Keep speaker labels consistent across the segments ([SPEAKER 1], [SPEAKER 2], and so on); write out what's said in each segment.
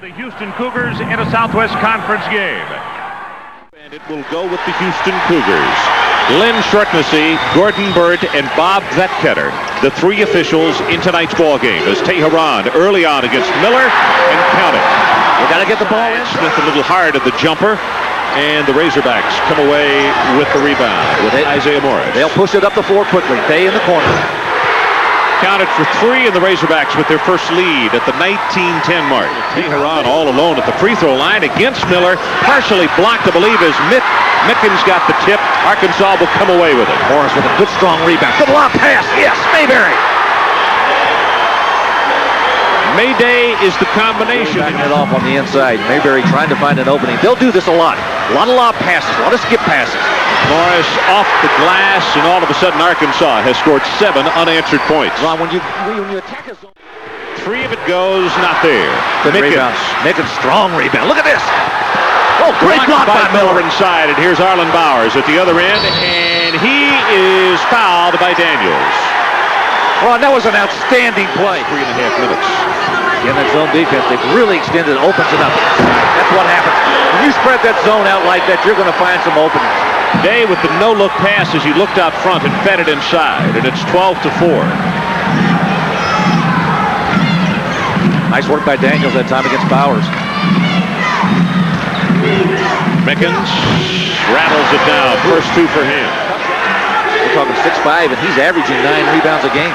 [SPEAKER 1] The Houston Cougars in a Southwest Conference game.
[SPEAKER 2] And it will go with the Houston Cougars. Lynn Shortnessy, Gordon Burt, and Bob Vetketter, the three officials in tonight's ball game. As Teheran early on against Miller and counted.
[SPEAKER 3] We got to get the ball in.
[SPEAKER 2] Smith a little hard at the jumper, and the Razorbacks come away with the rebound with Isaiah Morris.
[SPEAKER 3] They'll push it up the floor quickly. Day in the corner.
[SPEAKER 2] Counted for three, and the Razorbacks with their first lead at the 19-10 mark. Teheran all alone at the free throw line against Miller, partially blocked, I believe, as Mickens got the tip. Arkansas will come away with it.
[SPEAKER 3] Morris with a good strong rebound. Good lob pass. Yes, Mayberry.
[SPEAKER 2] Mayday is the combination.
[SPEAKER 3] Backing it off on the inside. Mayberry trying to find an opening. They'll do this a lot. A lot of lob passes, a lot of skip passes.
[SPEAKER 2] Morris off the glass, and all of a sudden Arkansas has scored 7 unanswered points.
[SPEAKER 3] Ron, when you attack a zone.
[SPEAKER 2] 3 of it goes, not there.
[SPEAKER 3] Good rebound. Mickens, strong rebound. Look at this. Oh, great block by Miller
[SPEAKER 2] inside, and here's Arlen Bowers at the other end, and he is fouled by Daniels.
[SPEAKER 3] Ron, that was an outstanding play.
[SPEAKER 2] 3.5 minutes.
[SPEAKER 3] In that zone defense, they've really extended, opens it up. That's what happens. When you spread that zone out like that, you're going to find some openings.
[SPEAKER 2] Day with the no-look pass as he looked out front and fed it inside, and it's 12-4.
[SPEAKER 3] Nice work by Daniels that time against Bowers.
[SPEAKER 2] Mickens rattles it down. First 2 for him.
[SPEAKER 3] We're talking 6'5", and he's averaging 9 rebounds a game.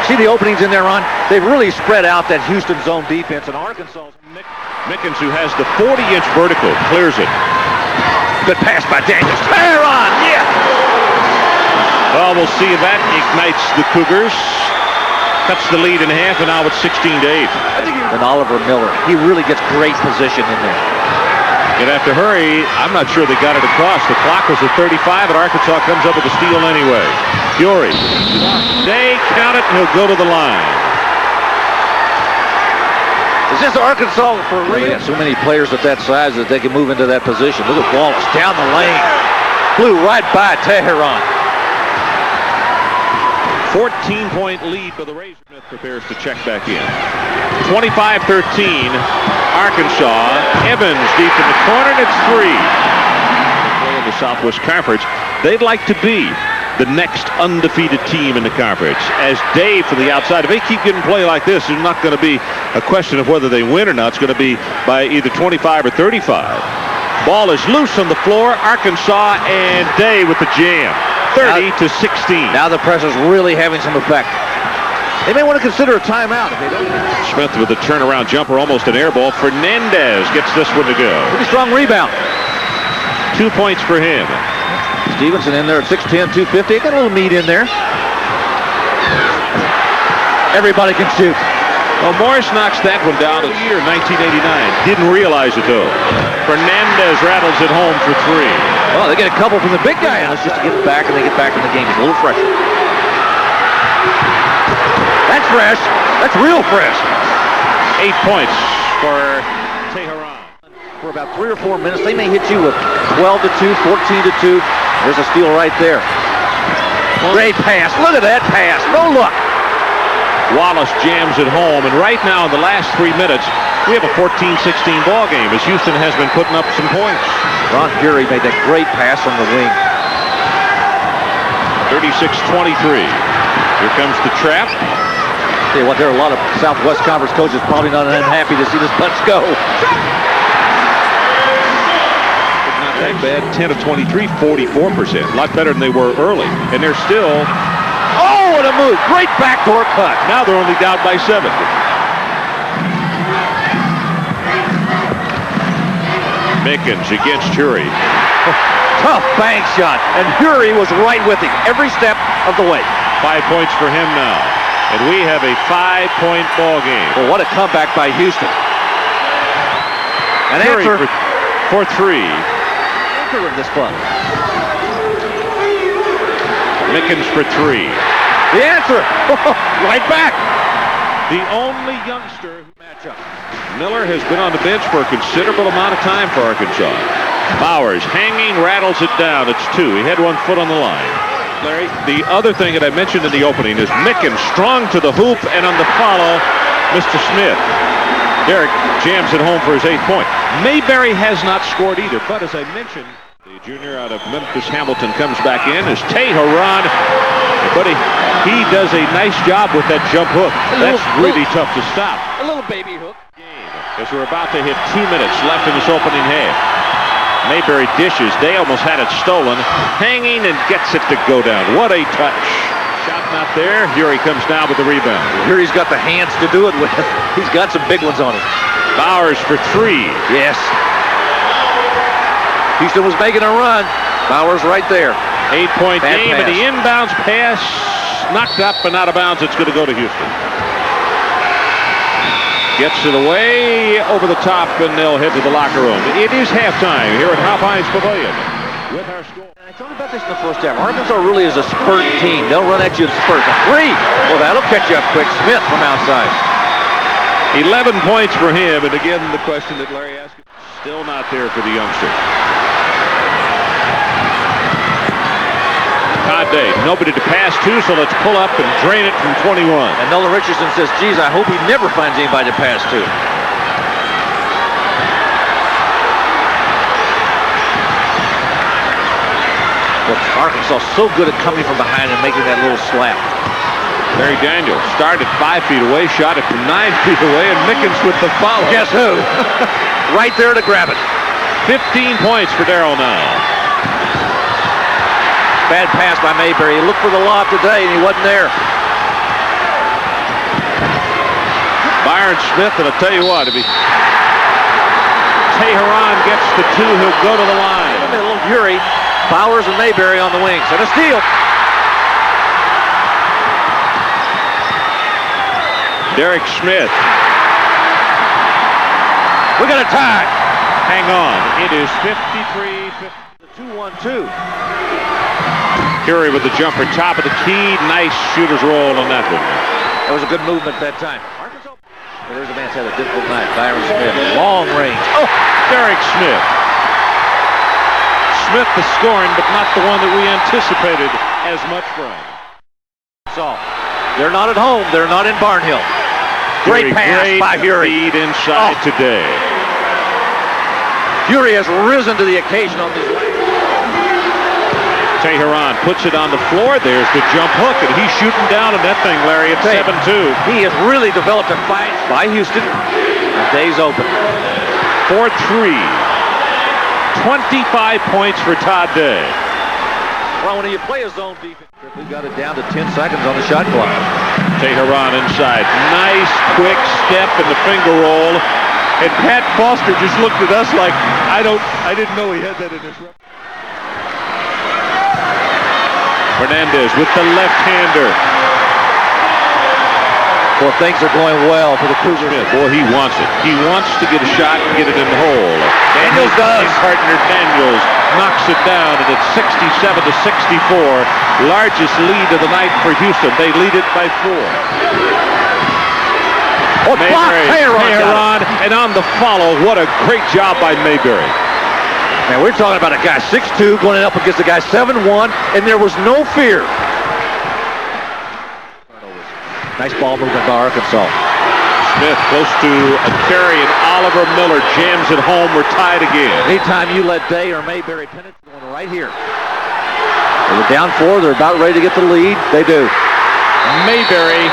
[SPEAKER 3] See the openings in there, Ron? They've really spread out that Houston zone defense, and Arkansas.
[SPEAKER 2] Mickens, who has the 40-inch vertical, clears it.
[SPEAKER 3] Good pass by Daniels. Teheran, yeah!
[SPEAKER 2] Well, we'll see if that ignites the Cougars. Cuts the lead in half, and now it's 16-8.
[SPEAKER 3] And Oliver Miller, he really gets great position in there.
[SPEAKER 2] Gonna have to hurry. I'm not sure they got it across. The clock was at 35, and Arkansas comes up with a steal anyway. Fury. Day, count it, and he'll go to the line.
[SPEAKER 3] Is this Arkansas for real? So many players at that size that they can move into that position. Look at Wallace down the lane. Blew right by Teheran.
[SPEAKER 2] 14-point lead for the Razors. Smith prepares to check back in. 25-13, Arkansas. Evans deep in the corner, and it's 3. They play in the Southwest Conference. They'd like to be the next undefeated team in the conference. As Dave from the outside, if they keep getting play like this, it's not going to be a question of whether they win or not. It's going to be by either 25 or 35. Ball is loose on the floor. Arkansas and Day with the jam. 30-16.
[SPEAKER 3] Now the pressure's really having some effect. They may want to consider a timeout if they don't.
[SPEAKER 2] Smith with a turnaround jumper, almost an air ball. Fernandez gets this one to go.
[SPEAKER 3] Pretty strong rebound.
[SPEAKER 2] 2 points for him.
[SPEAKER 3] Stevenson in there at 6'10", 250. Got a little meat in there. Everybody can shoot.
[SPEAKER 2] Well, Morris knocks that one down in the year 1989. Didn't realize it, though. Fernandez rattles it home for 3.
[SPEAKER 3] Oh, they get a couple from the big guy. That's just to get back, and they get back in the game. It's a little fresher. That's fresh. That's real fresh.
[SPEAKER 2] 8 points for Teheran.
[SPEAKER 3] For about 3 or 4 minutes, they may hit you with 12-2, 14-2. There's a steal right there. Great pass. Look at that pass. No look.
[SPEAKER 2] Wallace jams it home, and right now in the last 3 minutes, we have a 14-16 ball game as Houston has been putting up some points.
[SPEAKER 3] Ron Fury made that great pass on the wing.
[SPEAKER 2] 36-23. Here comes the trap.
[SPEAKER 3] Tell you what, there are a lot of Southwest Conference coaches probably not unhappy to see this punch go.
[SPEAKER 2] Not that bad. 10 of 23, 44%. A lot better than they were early, and they're still.
[SPEAKER 3] Oh, what a move. Great backdoor cut.
[SPEAKER 2] Now they're only down by 7. Mickens against Fury.
[SPEAKER 3] Tough bank shot, and Fury was right with him every step of the way.
[SPEAKER 2] 5 points for him now, and we have a 5-point ball game.
[SPEAKER 3] Well, what a comeback by Houston. An
[SPEAKER 2] Fury
[SPEAKER 3] answer
[SPEAKER 2] for 3.
[SPEAKER 3] Anchor of this club.
[SPEAKER 2] Mickens for 3.
[SPEAKER 3] The answer, right back.
[SPEAKER 2] The only youngster
[SPEAKER 3] Matchup.
[SPEAKER 2] Miller has been on the bench for a considerable amount of time for Arkansas. Bowers hanging, rattles it down. It's 2. He had 1 foot on the line. Larry, the other thing that I mentioned in the opening is Mickens strong to the hoop, and on the follow, Mr. Smith. Derek jams it home for his 8th point. Mayberry has not scored either, but as I mentioned, the junior out of Memphis Hamilton comes back in as Teheran. But he does a nice job with that jump hook. That's really tough to stop.
[SPEAKER 3] A little baby hook.
[SPEAKER 2] As we're about to hit 2 minutes left in this opening half. Mayberry dishes. They almost had it stolen. Hanging and gets it to go down. What a touch. Shot not there. Here he comes down with the rebound.
[SPEAKER 3] Here he's got the hands to do it with. He's got some big ones on him.
[SPEAKER 2] Bowers for 3.
[SPEAKER 3] Yes. Houston was making a run. Bowers right there.
[SPEAKER 2] 8-point
[SPEAKER 3] Bad
[SPEAKER 2] game,
[SPEAKER 3] pass.
[SPEAKER 2] and the inbounds pass knocked up and out of bounds. It's going to go to Houston. Gets it away over the top, and they'll head to the locker room. It is halftime here at Hopkins Pavilion. With our score.
[SPEAKER 3] I told you about this in the first half. Arkansas really is a spurt team. They'll run at you in spurts. A 3. Well, that'll catch you up quick. Smith from outside.
[SPEAKER 2] 11 points for him, and again, the question that Larry asked, still not there for the youngster. Todd Day, nobody to pass to, so let's pull up and drain it from 21.
[SPEAKER 3] And Nolan Richardson says, geez, I hope he never finds anybody to pass to. Well, Arkansas so good at coming from behind and making that little slap.
[SPEAKER 2] Larry Daniels started 5 feet away, shot it from 9 feet away, and Mickens with the follow.
[SPEAKER 3] Guess who? Right there to grab it.
[SPEAKER 2] 15 points for Darrell now.
[SPEAKER 3] Bad pass by Mayberry. He looked for the lob today, and he wasn't there.
[SPEAKER 2] Byron Smith, and I'll tell you what, if Teheran gets the 2, he'll go to the line.
[SPEAKER 3] In the middle, Urey, Bowers, and Mayberry on the wings. And a steal.
[SPEAKER 2] Derek Smith.
[SPEAKER 3] We got a tie.
[SPEAKER 2] Hang on. It is 53-50.
[SPEAKER 3] The 2-1-2.
[SPEAKER 2] Curry with the jumper, top of the key. Nice shooter's roll on that one.
[SPEAKER 3] That was a good movement that time. Arkansas. Well, there's a man who had a difficult night. Byron Smith. Long range.
[SPEAKER 2] Oh, Derek Smith. Smith the scoring, but not the one that we anticipated as much from.
[SPEAKER 3] So, they're not at home. They're not in Barnhill. Great pass by Urey.
[SPEAKER 2] Feed inside today.
[SPEAKER 3] Urey has risen to the occasion on these legs.
[SPEAKER 2] Teheran puts it on the floor. There's the jump hook, and he's shooting down on that thing, Larry, at 7-2.
[SPEAKER 3] He has really developed a fight by Houston. The day's open.
[SPEAKER 2] 4-3. 25 points for Todd Day.
[SPEAKER 3] Well, when you play a zone defense, we've got it down to 10 seconds on the shot clock.
[SPEAKER 2] Teheran inside. Nice quick step and the finger roll. And Pat Foster just looked at us like, I didn't know he had that in his repertoire. Fernandez with the left-hander.
[SPEAKER 3] Well, things are going well for the Cougars.
[SPEAKER 2] Boy, he wants it. He wants to get a shot and get it in the hole.
[SPEAKER 3] Daniels does.
[SPEAKER 2] His partner Daniels knocks it down, and it's 67-64. Largest lead of the night for Houston. They lead it by 4.
[SPEAKER 3] Oh,
[SPEAKER 2] Teheran, and on the follow, what a great job by Mayberry.
[SPEAKER 3] Man, we're talking about a guy 6'2", going up against a guy 7'1", and there was no fear. Nice ball movement by Arkansas.
[SPEAKER 2] Smith close to a carry, and Oliver Miller jams it home. We're tied again.
[SPEAKER 3] Anytime you let Day or Mayberry penetrate, going right here. They were down 4. They're about ready to get the lead. They do.
[SPEAKER 2] Mayberry,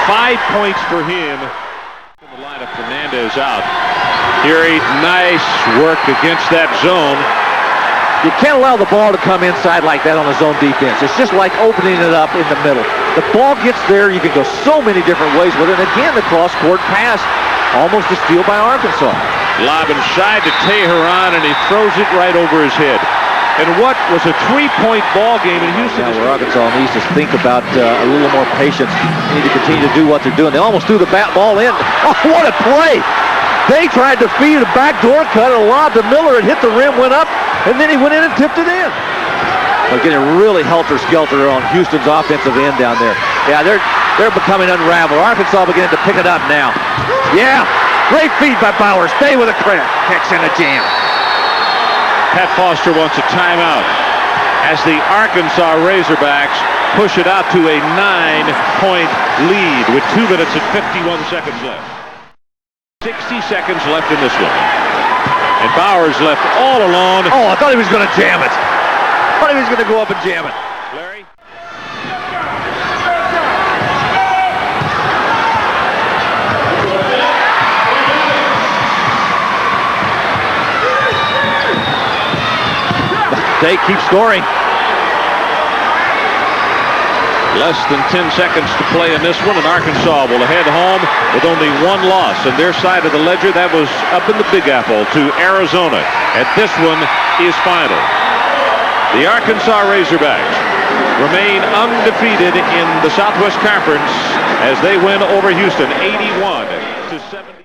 [SPEAKER 2] 5 points for him. In the lineup, Fernandez out. Here, nice work against that zone.
[SPEAKER 3] You can't allow the ball to come inside like that on a zone defense. It's just like opening it up in the middle. The ball gets there, you can go so many different ways with it. And again, the cross-court pass, almost a steal by Arkansas.
[SPEAKER 2] Lob inside to Teheran, and he throws it right over his head. And what was a 3-point ball game in Houston?
[SPEAKER 3] Yeah, where Arkansas needs to think about a little more patience. They need to continue to do what they're doing. They almost threw the ball in. Oh, what a play! They tried to feed a backdoor cut, a lob to Miller. It hit the rim, went up, and then he went in and tipped it in. They're getting really helter-skelter on Houston's offensive end down there. Yeah, they're becoming unraveled. Arkansas beginning to pick it up now. Yeah, great feed by Bowers. Stay with a credit. Catch in a jam.
[SPEAKER 2] Pat Foster wants a timeout as the Arkansas Razorbacks push it out to a 9-point lead with 2 minutes and 51 seconds left. 60 seconds left in this one. And Bowers left all alone.
[SPEAKER 3] Oh, I thought he was going to jam it. I thought he was going to go up and jam it.
[SPEAKER 2] Larry?
[SPEAKER 3] They keep scoring.
[SPEAKER 2] Less than 10 seconds to play in this one, and Arkansas will head home with only one loss. On their side of the ledger, that was up in the Big Apple to Arizona. And this one is final. The Arkansas Razorbacks remain undefeated in the Southwest Conference as they win over Houston 81-70.